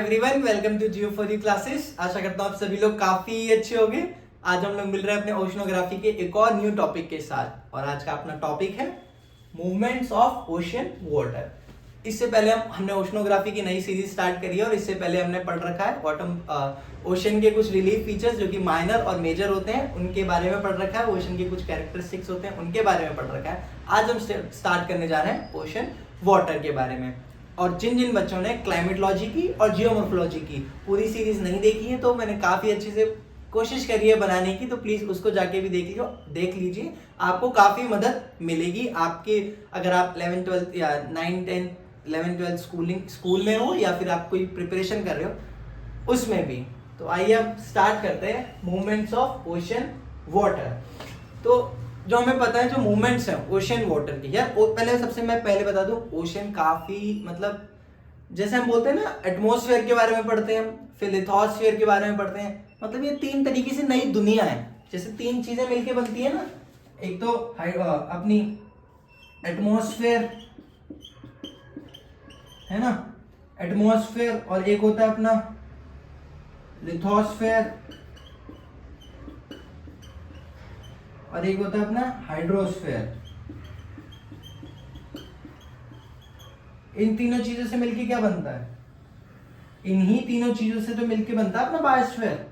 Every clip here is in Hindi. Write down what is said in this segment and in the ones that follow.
Everyone, welcome to Jio for you classes. आशा करता हूँ आप सभी लोग काफी अच्छे होंगे। आज हम लोग मिल रहे हैं अपने ओशनोग्राफी के एक और न्यू टॉपिक के साथ, और आज का अपना टॉपिक है मूवमेंट्स ऑफ ओशियन वाटर। इससे पहले हमने ओशनोग्राफी की नई सीरीज स्टार्ट करी है, और इससे पहले हमने पढ़ रखा है बॉटम ओशन के कुछ रिलीफ फीचर्स जो कि माइनर और मेजर होते हैं, उनके बारे में पढ़ रखा है। ओशन के कुछ कैरेक्टरिस्टिक्स होते हैं, उनके बारे में पढ़ रखा है। आज हम स्टार्ट करने जा रहे हैं ओशन वाटर के बारे में। और जिन जिन बच्चों ने क्लाइमेटोलॉजी की और जियोमॉर्फोलॉजी की पूरी सीरीज नहीं देखी है, तो मैंने काफ़ी अच्छे से कोशिश करी है बनाने की, तो प्लीज़ उसको जाके भी देख लीजिए। आपको काफ़ी मदद मिलेगी आपके, अगर आप 11 12 या 9 10 11 12 स्कूल में हो, या फिर आप कोई प्रिपरेशन कर रहे हो उसमें भी। तो आइए अब स्टार्ट करते हैं मूवमेंट्स ऑफ ओशन वाटर। तो जो हमें पता है, जो मूवमेंट्स हैं ओशन वाटर की, यार सबसे मैं पहले बता दूं, ओशन काफी मतलब जैसे हम बोलते हैं ना, एटमॉस्फेयर के बारे में पढ़ते हैं, फिर लिथोस्फेयर के बारे में पढ़ते हैं। मतलब ये तीन तरीके से नई दुनिया है, जैसे तीन चीजें मिलके बनती है ना। एक तो अपनी एटमॉस्फेयर है ना, एटमॉस्फेयर, और एक होता है अपना लिथोस्फेयर, और एक होता है अपना हाइड्रोस्फेयर। इन तीनों चीजों से मिलके क्या बनता है? इन्हीं तीनों चीजों से तो मिलके बनता है अपना बायोस्फीयर।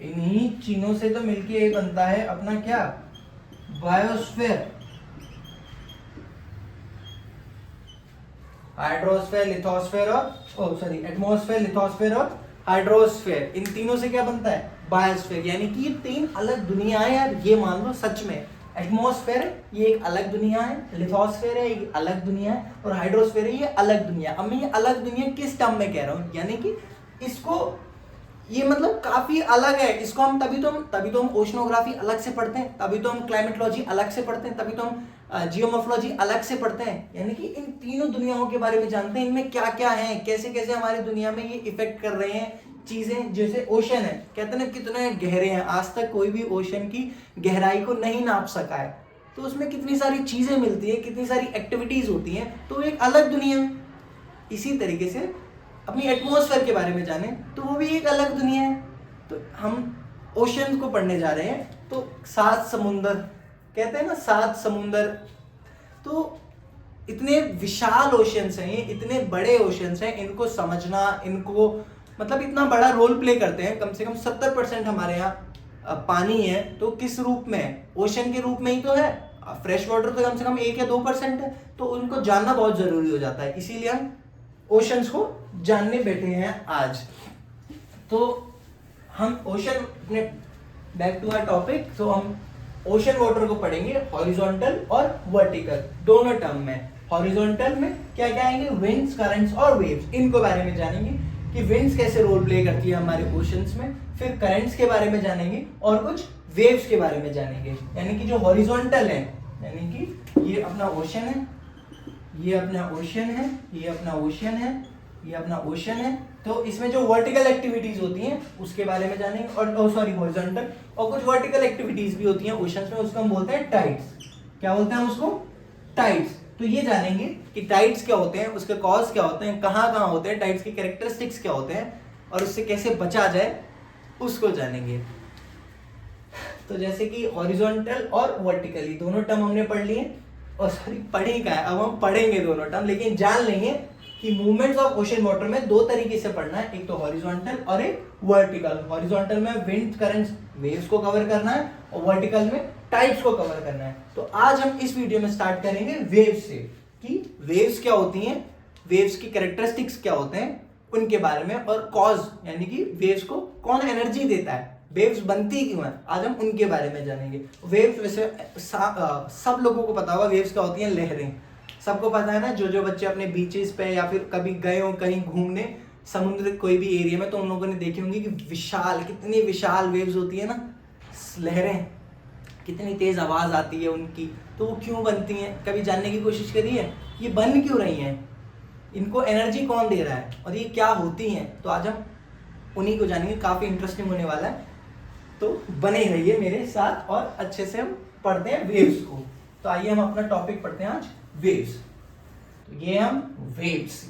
इन्हीं चीजों से तो मिलके ये बनता है अपना क्या? बायोस्फीयर। हाइड्रोस्फीयर, लिथोस्फीयर और एटमॉस्फेयर, लिथोस्फीयर और हाइड्रोस्फीयर। इन तीनों से क्या बनता है? बायोस्फीयर। यानी कि ये तीन अलग दुनिया है यार, ये मान लो सच में। एटमॉस्फेयर है, ये एक अलग दुनिया है, लिथोस्फेयर है, एक अलग दुनिया है, और हाइड्रोस्फेयर है, ये अलग दुनिया। अब मैं ये अलग दुनिया किस टर्म में कह रहा हूँ? यानी कि इसको, ये मतलब काफी अलग है। इसको हम तभी तो हम ओशनोग्राफी अलग से पढ़ते हैं, तभी तो हम क्लाइमेटोलॉजी अलग से पढ़ते हैं, तभी तो हम जियोमॉर्फोलॉजी अलग से पढ़ते हैं। यानी कि इन तीनों दुनियाओं के बारे में जानते हैं, इनमें क्या क्या है, कैसे कैसे हमारी दुनिया में ये इफेक्ट कर रहे हैं चीजें। जैसे ओशन है, कहते हैं ना कितने गहरे हैं, आज तक कोई भी ओशन की गहराई को नहीं नाप सका है। तो उसमें कितनी सारी चीजें मिलती है, कितनी सारी एक्टिविटीज होती हैं, तो एक अलग दुनिया है। इसी तरीके से अपनी एटमॉस्फेयर के बारे में जाने, तो वो भी एक अलग दुनिया है। तो हम ओशन को पढ़ने जा रहे हैं। तो 7 समुंदर कहते हैं ना, 7 समुंदर। तो इतने विशाल ओशंस हैं, ये इतने बड़े ओशंस हैं, इनको समझना, इनको मतलब इतना बड़ा रोल प्ले करते हैं। कम से कम 70% हमारे यहाँ पानी है, तो किस रूप में है? ओशन के रूप में ही तो है। फ्रेश वाटर तो कम से कम 1 या 2% है, तो उनको जानना बहुत जरूरी हो जाता है। इसीलिए हम ओशंस को जानने बैठे हैं आज। तो हम ओशन, बैक टू आवर टॉपिक, तो हम ओशन वाटर को पढ़ेंगे हॉरिजॉन्टल और वर्टिकल दोनों टर्म में। हॉरिजॉन्टल में क्या क्या आएंगे? विंड्स, करंट्स और वेव्स। इनको बारे में जानेंगे कि विंड्स कैसे रोल प्ले करती है हमारे ओशंस में। फिर करंट्स के बारे में जानेंगे, और कुछ वेव्स के बारे में जानेंगे। यानी कि जो हॉरिजॉन्टल है, यानी कि ये अपना ओशन है, ये अपना ओशन है, ये अपना ओशन है, ये अपना ओशन है। तो इसमें जो वर्टिकल एक्टिविटीज होती हैं उसके बारे में जानेंगे, और सॉरी हॉरिजॉन्टल, और कुछ वर्टिकल एक्टिविटीज भी होती हैं ओशंस में, उसको हम बोलते हैं टाइड्स। क्या बोलते हैं उसको? टाइड्स। तो ये जानेंगे कि टाइड्स क्या होते हैं, उसके कॉज क्या होते हैं, कहाँ कहाँ होते हैं, टाइड्स की कैरेक्टरिस्टिक्स क्या होते हैं, और उससे कैसे बचा जाए उसको जानेंगे। तो जैसे कि हॉरिजॉन्टल और वर्टिकली दोनों टर्म हमने पढ़ लिए, और सॉरी पढ़ी का है, अब हम पढ़ेंगे दोनों टर्म, लेकिन जान लेंगे कि मूवमेंट्स ऑफ ओशन वाटर में 2 तरीके से पढ़ना है, एक तो हॉरिजॉन्टल और एक वर्टिकल। हॉरिजॉन्टल में विंड, करंट्स, वेव्स को कवर करना है, और वर्टिकल में टाइड्स को कवर करना है। तो आज हम इस वीडियो में स्टार्ट करेंगे वेव्स से, कि वेव्स क्या होती हैं, वेव्स की कैरेक्टरिस्टिक्स क्या होते हैं, उनके बारे में, और कॉज यानी कि वेव्स को कौन एनर्जी देता है, वेव्स बनती क्यों है, आज हम उनके बारे में जानेंगे। वेव्स वैसे सब लोगों को पता होगा वेव्स क्या होती हैं, लहरें। सबको पता है ना, जो बच्चे अपने बीचेस पे या फिर कभी गए हो कहीं घूमने समुद्र कोई भी एरिया में, तो उन लोगों ने देखी होंगी कि कितनी विशाल वेव्स होती है ना, लहरें, कितनी तेज आवाज आती है उनकी। तो वो क्यों बनती हैं, कभी जानने की कोशिश करी है? ये बन क्यों रही हैं, इनको एनर्जी कौन दे रहा है, और ये क्या होती हैं? तो आज हम उन्हीं को जानेंगे। काफी इंटरेस्टिंग होने वाला है, तो बने रहिए मेरे साथ, और अच्छे से हम पढ़ते हैं वेव्स को। तो आइए हम अपना टॉपिक पढ़ते हैं आज, वेव्स। तो ये हम वेव्स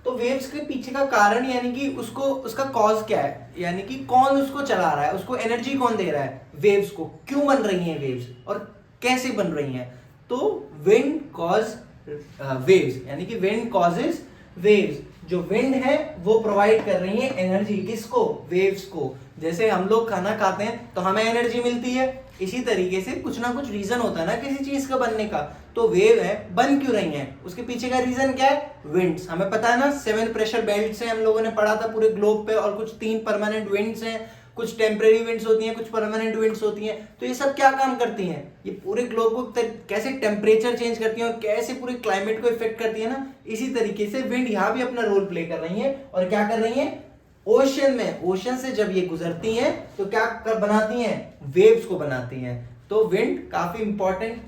तो वेव्स के पीछे का कारण यानी कि उसको उसका कॉज क्या है, यानी कि कौन उसको चला रहा है, उसको एनर्जी कौन दे रहा है, वेव्स को, क्यों बन रही हैं वेव्स और कैसे बन रही हैं। तो विंड कॉज वेव्स, यानी कि विंड कॉजेज वेव्स। जो विंड है वो प्रोवाइड कर रही है एनर्जी, किसको, वेव्स को। जैसे हम लोग खाना खाते हैं तो हमें एनर्जी मिलती है, इसी तरीके से कुछ ना कुछ रीजन होता है ना किसी चीज का बनने का। तो वेव है, बन क्यों रही है, उसके पीछे का रीजन क्या है, विंड्स। हमें पता है ना 7 प्रेशर बेल्ट्स हैं, हम लोगों ने पढ़ा था पूरे ग्लोब पे, और कुछ 3 परमानेंट विंड्स हैं, कुछ टेम्परेरी विंड्स होती हैं, कुछ परमानेंट विंड्स होती हैं। तो ये सब क्या काम करती हैं, ये पूरे ग्लोब को कैसे टेम्परेचर चेंज करती हैं और कैसे पूरे क्लाइमेट को इफेक्ट करती है ना, इसी तरीके से विंड यहाँ भी अपना रोल प्ले कर रही है। और क्या कर रही है, ओशन में, ओशन से जब ये गुजरती हैं तो क्या बनाती हैं, वेव्स को बनाती हैं। तो विंड काफी इंपॉर्टेंट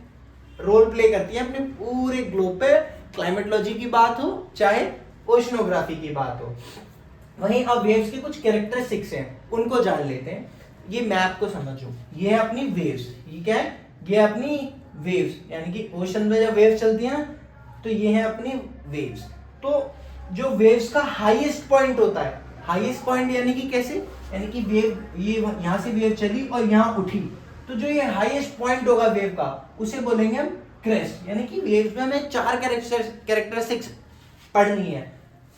रोल प्ले करती है अपने पूरे ग्लोब पे, क्लाइमेटोलॉजी की बात हो चाहे ओशनोग्राफी की बात हो। वहीं अब वेव्स के कुछ कैरेक्टरिस्टिक्स हैं, उनको जान लेते हैं। ये मैप को समझो, ये है अपनी वेव्स, ये क्या है, ये अपनी वेव्स, यानी कि ओशन में जब वेव्स चलती है तो ये है अपनी वेव्स। तो जो वेव्स का हाईएस्ट पॉइंट होता है, हाईएस्ट पॉइंट यानी कि कैसे, यानी कि वेव ये यहां से वेव चली और यहां उठी, तो जो ये हाईएस्ट पॉइंट होगा वेव का उसे बोलेंगे हम क्रेस्ट। यानी कि वेव्स में हमें 4 कैरेक्टरिस्टिक्स पढ़नी है,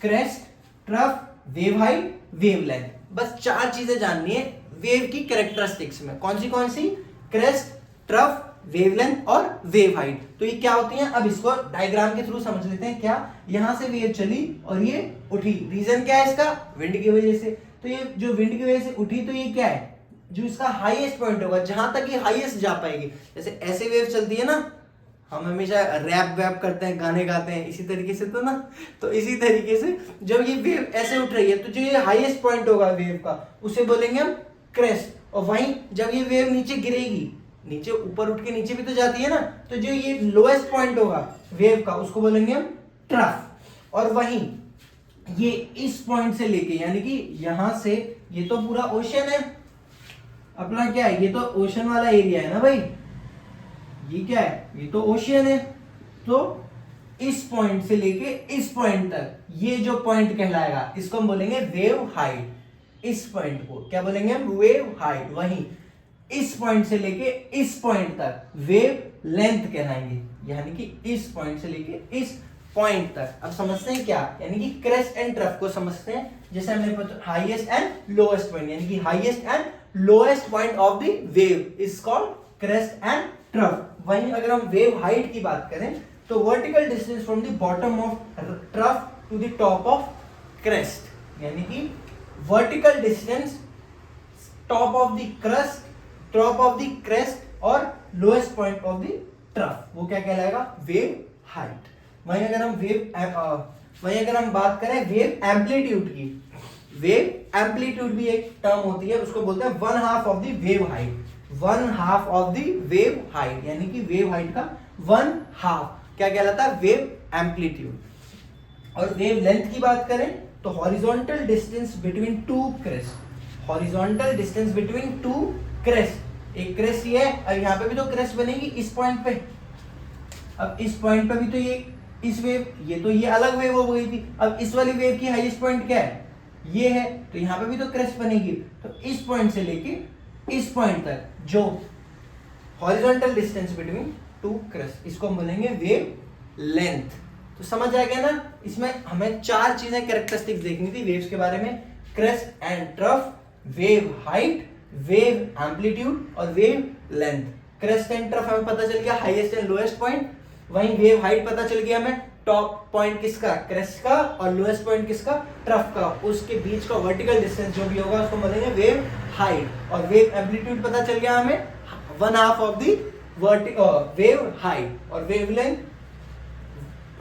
crest, trough, wave height, wave length. बस 4 चीजें जाननी है वेव की कैरेक्टरिस्टिक्स में। कौन सी, क्रेस्ट, ट्रफ, वेवलेंथ और वेव हाइट। तो ये क्या होती है, अब इसको डायग्राम के थ्रू समझ लेते हैं। क्या, यहां से वेव चली और ये उठी, रीजन क्या है इसका, विंड की वजह से। तो ये जो विंड की वजह से उठी, तो ये क्या है, जो इसका हाईएस्ट पॉइंट होगा, जहां तक ये हाईएस्ट जा पाएगी। जैसे ऐसे वेव चलती है ना, हम हमेशा रैप वैप करते हैं, गाने गाते हैं, इसी तरीके से तो ना। तो इसी तरीके से जब ये वेव ऐसे उठ रही है तो जो ये हाईएस्ट पॉइंट होगा वेव का उसे बोलेंगे हम क्रेस्ट। और वहीं जब ये वेव नीचे गिरेगी, नीचे ऊपर उठ के नीचे भी तो जाती है ना, तो जो ये लोएस्ट पॉइंट होगा वेव का उसको बोलेंगे हम ट्रफ। और वहीं ये इस पॉइंट से लेके, यानी कि यहां से, ये तो पूरा ओशन है अपना, क्या है, ये तो ओशन वाला एरिया है ना भाई, ये क्या है, ये तो ओशियन है। तो इस पॉइंट से लेके इस पॉइंट तक ये जो पॉइंट कहलाएगा इसको हम बोलेंगे वेव हाइट। इस पॉइंट को क्या बोलेंगे हम, वेव हाइट। वहीं इस पॉइंट से लेके इस पॉइंट तक वेव लेंथ कहलाएंगे, यानी कि इस पॉइंट से लेके इस पॉइंट तक। अब समझते हैं क्या, यानी कि क्रेस्ट एंड ट्रफ को समझते हैं। जैसे हमने हाईएस्ट एंड लोएस्ट पॉइंट, यानी कि highest and lowest point of the wave is called crest and trough. वहीं अगर हम वेव हाइट की बात करें तो vertical distance from the bottom of trough to the top of crest, यानी कि vertical distance top of the crust, top of the crest और lowest point of the trough, वो क्या कहलाएगा, वेव हाइट। वहीं अगर हम बात करें वेव एम्पलीट्यूड की, वेव एम्पलीट्यूड भी एक टर्म होती है, उसको बोलते हैं 1/2 of the wave height. 1/2 of the wave height, यानी कि वेव हाइट का 1/2 क्या कहलाता है, वेव एम्पलीट्यूड। और वेव लेंथ की बात करें तो horizontal distance between 2 crest, horizontal distance between 2 crest. एक क्रेस्ट ये है, और यहाँ पे भी तो क्रेस्ट बनेगी इस पॉइंट पे। अब इस पॉइंट पे भी तो ये इस वेव, ये तो ये अलग वेव हो गई थी। अब इस वाली वेव की हाईएस्ट पॉइंट क्या है, ये है, तो यहाँ पे भी तो क्रेस्ट बनेगी। तो इस पॉइंट से लेके इस पॉइंट तक जो हॉरिजॉन्टल डिस्टेंस बिटवीन 2 क्रेस्ट, इसको हम बोलेंगे वेव लेंथ। तो समझ आ गया ना, इसमें हमें 4 चीजें कैरेक्टरिस्टिक्स देखनी थी वेव्स के बारे में, crest and trough, wave height, wave amplitude और wave length. Crest and trough हमें पता चल गया, हाईएस्ट एंड लोएस्ट पॉइंट। वहीं वेव हाइट पता चल गया हमें, टॉप पॉइंट किसका, क्रेस्ट का, और लोएस्ट पॉइंट किसका, ट्रफ का। उसके बीच का वर्टिकल डिस्टेंस जो भी होगा उसको बोलेंगे वेव हाइट। और वेव एम्पलीट्यूड पता चल गया हमें, 1/2 ऑफ दी वेव हाइट। और wave length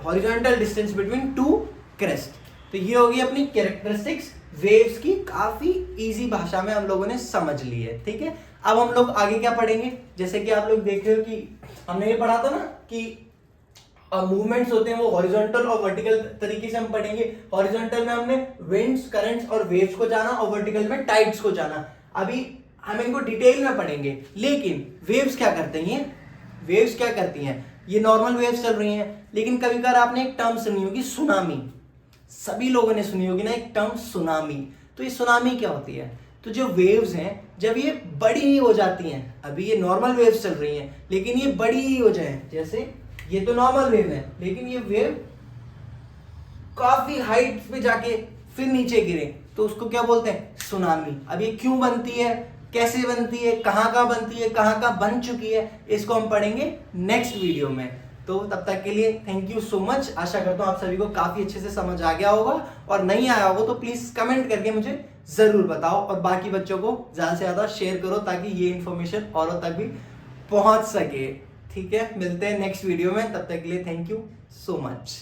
horizontal distance between 2 crest. तो ये होगी अपनी कैरेक्टरिस्टिक्स वेव्स की, काफी इजी भाषा में हम लोगों ने समझ ली है, ठीक है। अब हम लोग आगे क्या पढ़ेंगे, जैसे कि आप लोग देख रहे हो कि हमने ये पढ़ा था ना कि मूवमेंट्स होते हैं वो हॉरिजॉन्टल और वर्टिकल तरीके से हम पढ़ेंगे। हॉरिजॉन्टल में हमने विंड्स, करंट्स और वेव्स को जाना, और वर्टिकल में टाइड्स को जाना। अभी हम इनको डिटेल में पढ़ेंगे। लेकिन वेव्स क्या करते हैं, वेव्स क्या करती हैं, ये नॉर्मल वेव्स चल रही हैं, लेकिन कभी कभार आपने एक टर्म सुनी होगी, सुनामी। सभी लोगों ने सुनी होगी ना एक टर्म सुनामी। तो ये सुनामी क्या होती है? तो जो वेव्स हैं जब ये बड़ी हो जाती हैं, अभी ये नॉर्मल वेव्स चल रही हैं लेकिन ये बड़ी हो जाए, जैसे ये तो नॉर्मल वेव है लेकिन ये वेव काफी हाइट पे जाके फिर नीचे गिरे, तो उसको क्या बोलते हैं? सुनामी। अब ये क्यों बनती है, कैसे बनती है, कहाँ बनती है, कहाँ बन चुकी है, इसको हम पढ़ेंगे नेक्स्ट वीडियो में। तो तब तक के लिए थैंक यू सो मच। आशा करता हूँ आप सभी को काफी अच्छे से समझ आ गया होगा, और नहीं आया हो तो प्लीज कमेंट करके मुझे जरूर बताओ, और बाकी बच्चों को ज्यादा से ज्यादा शेयर करो ताकि ये इन्फॉर्मेशन औरों तक भी पहुंच सके। ठीक है, मिलते हैं नेक्स्ट वीडियो में, तब तक के लिए थैंक यू सो मच।